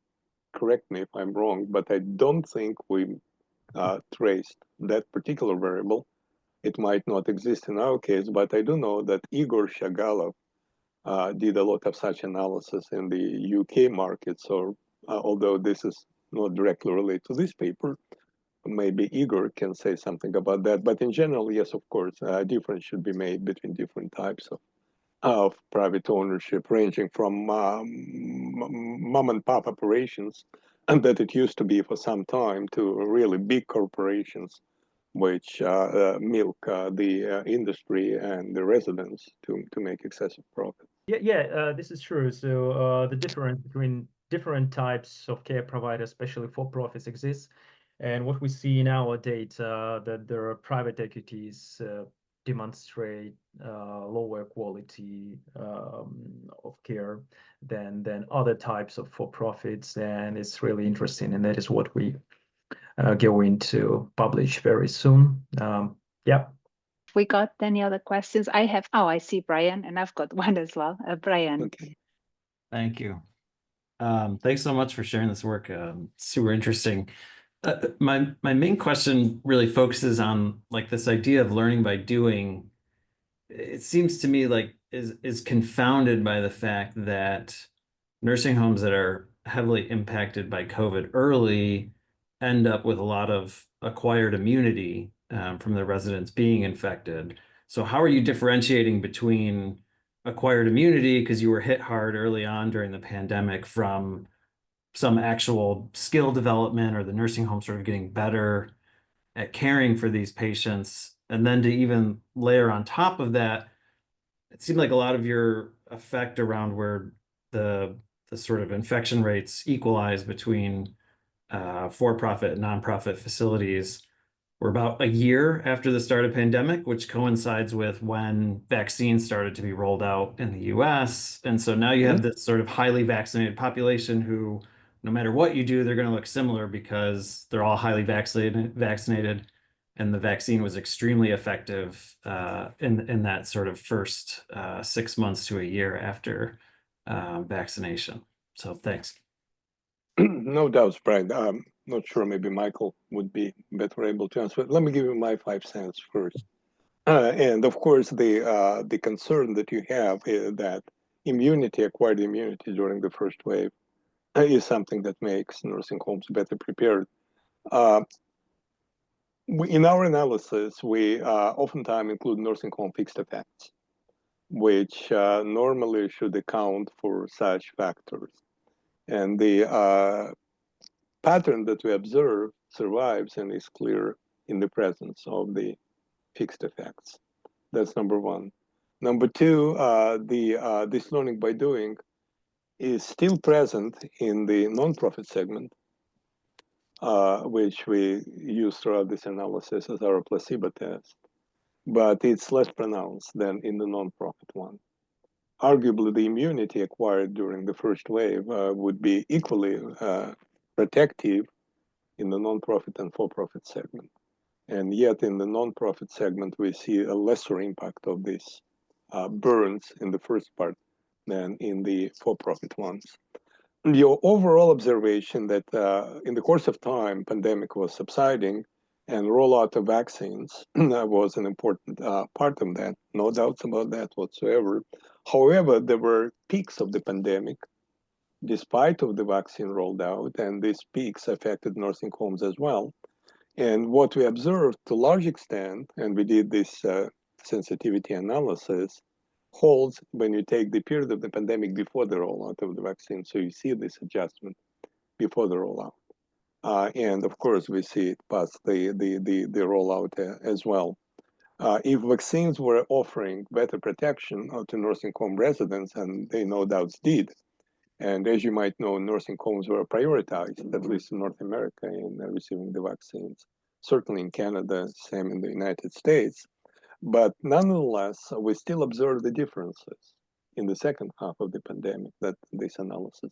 correct me if I'm wrong, but I don't think we traced that particular variable. It might not exist in our case, but I do know that Igor Shagalov did a lot of such analysis in the UK market. So although this is not directly related to this paper, maybe Igor can say something about that. But in general, yes, of course, a difference should be made between different types of private ownership, ranging from mom and pop operations, and that it used to be for some time, to really big corporations, which milk the industry and the residents to make excessive profit. Yeah, this is true. So the difference between different types of care providers, especially for-profits, exists. And what we see in our data, that there are private equities demonstrate lower quality of care than other types of for-profits, and it's really interesting. And that is what we going to publish very soon. Yeah. We got any other questions? I see Brian, and I've got one as well. Brian. Okay. Thank you. Thanks so much for sharing this work. Super interesting. My main question really focuses on like this idea of learning by doing. It seems to me like is confounded by the fact that nursing homes that are heavily impacted by COVID early end up with a lot of acquired immunity from the residents being infected. So how are you differentiating between acquired immunity because you were hit hard early on during the pandemic from some actual skill development or the nursing home sort of getting better at caring for these patients? And then to even layer on top of that, it seemed like a lot of your effect around where the sort of infection rates equalize between for-profit and nonprofit facilities were about a year after the start of pandemic, which coincides with when vaccines started to be rolled out in the US. And so now you have this sort of highly vaccinated population who, no matter what you do, they're going to look similar because they're all highly vaccinated, and the vaccine was extremely effective in that sort of first 6 months to a year after vaccination. So thanks. No doubts, Brian. Not sure, maybe Michael would be better able to answer. Let me give you my 5 cents first. And of course, the concern that you have is that acquired immunity during the first wave is something that makes nursing homes better prepared. In our analysis, we oftentimes include nursing home fixed effects, which normally should account for such factors. And the pattern that we observe survives and is clear in the presence of the fixed effects. That's number one. Number two, this learning by doing is still present in the nonprofit segment, which we use throughout this analysis as our placebo test, but it's less pronounced than in the nonprofit one. Arguably, the immunity acquired during the first wave would be equally protective in the nonprofit and for-profit segment. And yet in the nonprofit segment, we see a lesser impact of this burns in the first part than in the for-profit ones. Your overall observation that in the course of time, pandemic was subsiding And rollout of vaccines was an important part of that, no doubts about that whatsoever. However, there were peaks of the pandemic, despite of the vaccine rolled out, and these peaks affected nursing homes as well. And what we observed to a large extent, and we did this sensitivity analysis, holds when you take the period of the pandemic before the rollout of the vaccine. So you see this adjustment before the rollout. And of course, we see it past the rollout as well. If vaccines were offering better protection to nursing home residents, and they no doubts did, and as you might know, nursing homes were prioritized, at least in North America, in receiving the vaccines. Certainly in Canada, same in the United States. But nonetheless, we still observe the differences in the second half of the pandemic, that this analysis.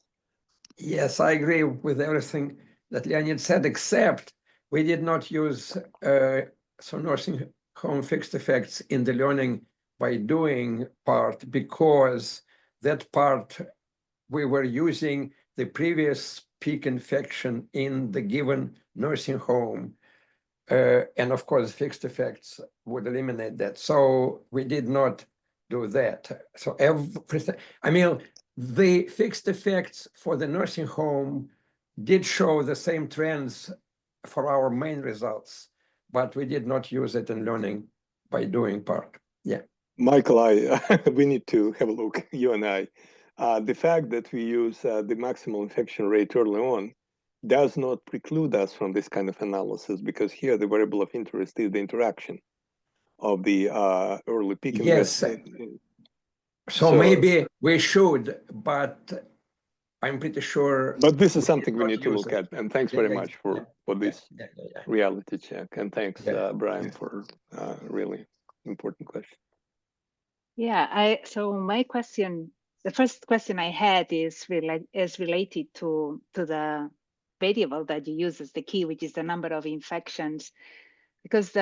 Yes, I agree with everything that Leonid said, except we did not use nursing home fixed effects in the learning by doing part, because that part we were using the previous peak infection in the given nursing home. And of course, fixed effects would eliminate that. So we did not do that. So I mean, the fixed effects for the nursing home did show the same trends for our main results, but we did not use it in learning by doing part. Yeah. Michael, we need to have a look, you and I. The fact that we use the maximal infection rate early on does not preclude us from this kind of analysis, because here the variable of interest is the interaction of the early peak. Yes. So maybe we should, but I'm pretty sure. But this is something we need to look at. And thanks very much for this Yeah. reality check. And thanks, Brian, for really important question. Yeah, so my question, the first question I had is related to the variable that you use as the key, which is the number of infections, because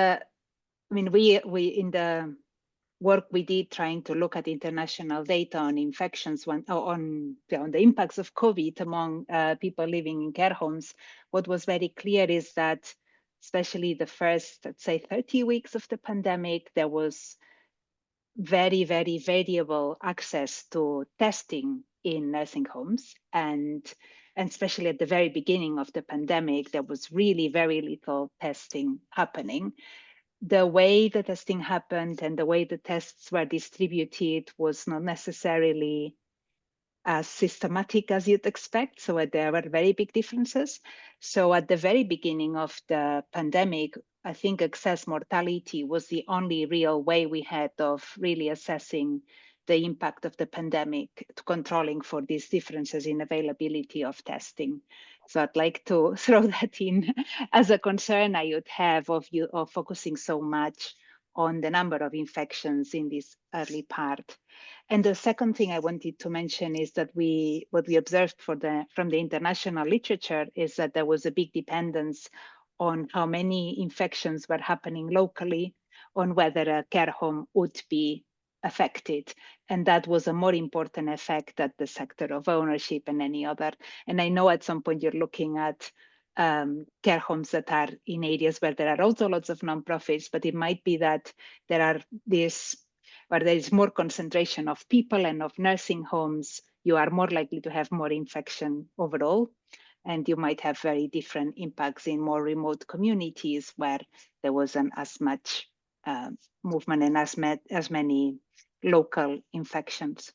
we in the work we did trying to look at international data on infections on the impacts of COVID among people living in care homes, what was very clear is that especially the first, let's say, 30 weeks of the pandemic, there was very, very variable access to testing in nursing homes. And especially at the very beginning of the pandemic, there was really very little testing happening. The way the testing happened and the way the tests were distributed was not necessarily as systematic as you'd expect. So there were very big differences. So at the very beginning of the pandemic, I think excess mortality was the only real way we had of really assessing the impact of the pandemic to controlling for these differences in availability of testing. So I'd like to throw that in as a concern I would have of focusing so much on the number of infections in this early part. And the second thing I wanted to mention is that what we observed from the international literature is that there was a big dependence on how many infections were happening locally, on whether a care home would be affected. And that was a more important effect at the sector of ownership and any other. And I know at some point you're looking at care homes that are in areas where there are also lots of nonprofits, but it might be that there are where there is more concentration of people and of nursing homes, you are more likely to have more infection overall. And you might have very different impacts in more remote communities where there wasn't as much movement and as many local infections.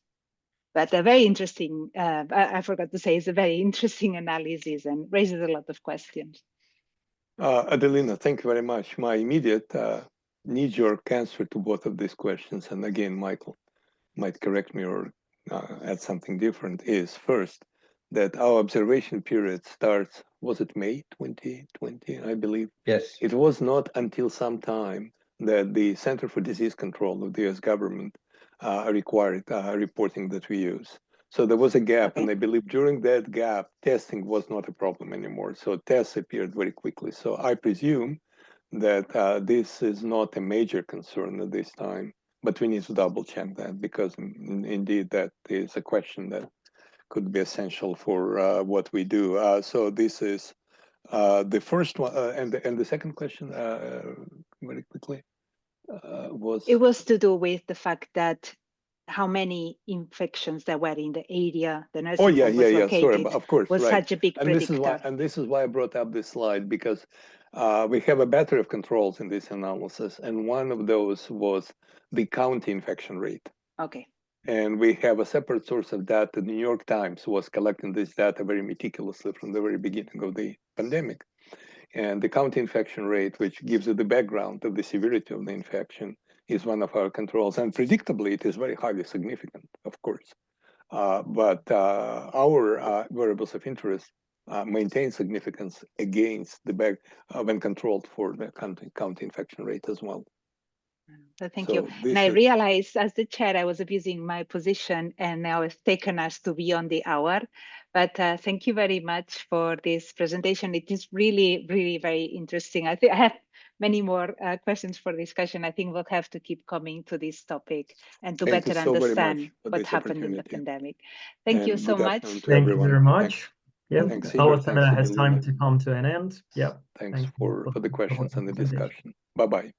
But a very interesting, I forgot to say, it's a very interesting analysis and raises a lot of questions. Adelina, thank you very much. My immediate knee-jerk answer to both of these questions, and again, Michael might correct me or add something different, is first, that our observation period starts, was it May 2020, I believe? Yes. It was not until some time that the Center for Disease Control of the US government required reporting that we use. So there was a gap, and I believe during that gap, testing was not a problem anymore. So tests appeared very quickly. So I presume that this is not a major concern at this time, but we need to double check that, because indeed that is a question that could be essential for what we do. So this is The first one and the second question, very quickly, was it was to do with the fact that how many infections there were in the area the nursing home was located. Sorry, of course, was right. such a big predictor. This is why I brought up this slide, because we have a battery of controls in this analysis, and one of those was the county infection rate. Okay. And we have a separate source of data. The New York Times was collecting this data very meticulously from the very beginning of the pandemic. And the county infection rate, which gives you the background of the severity of the infection, is one of our controls. And predictably, it is very highly significant, of course. But our variables of interest maintain significance against the when controlled for the county infection rate as well. So thank you. And I realized as the chair, I was abusing my position and now it's taken us to beyond the hour. But thank you very much for this presentation. It is really, really very interesting. I think I have many more questions for discussion. I think we'll have to keep coming to this topic and to better understand what happened in the pandemic. Thank you so much. Thank you very much. Yeah, our seminar has time to come to an end. Yeah. Thanks for the questions and the discussion. Bye-bye.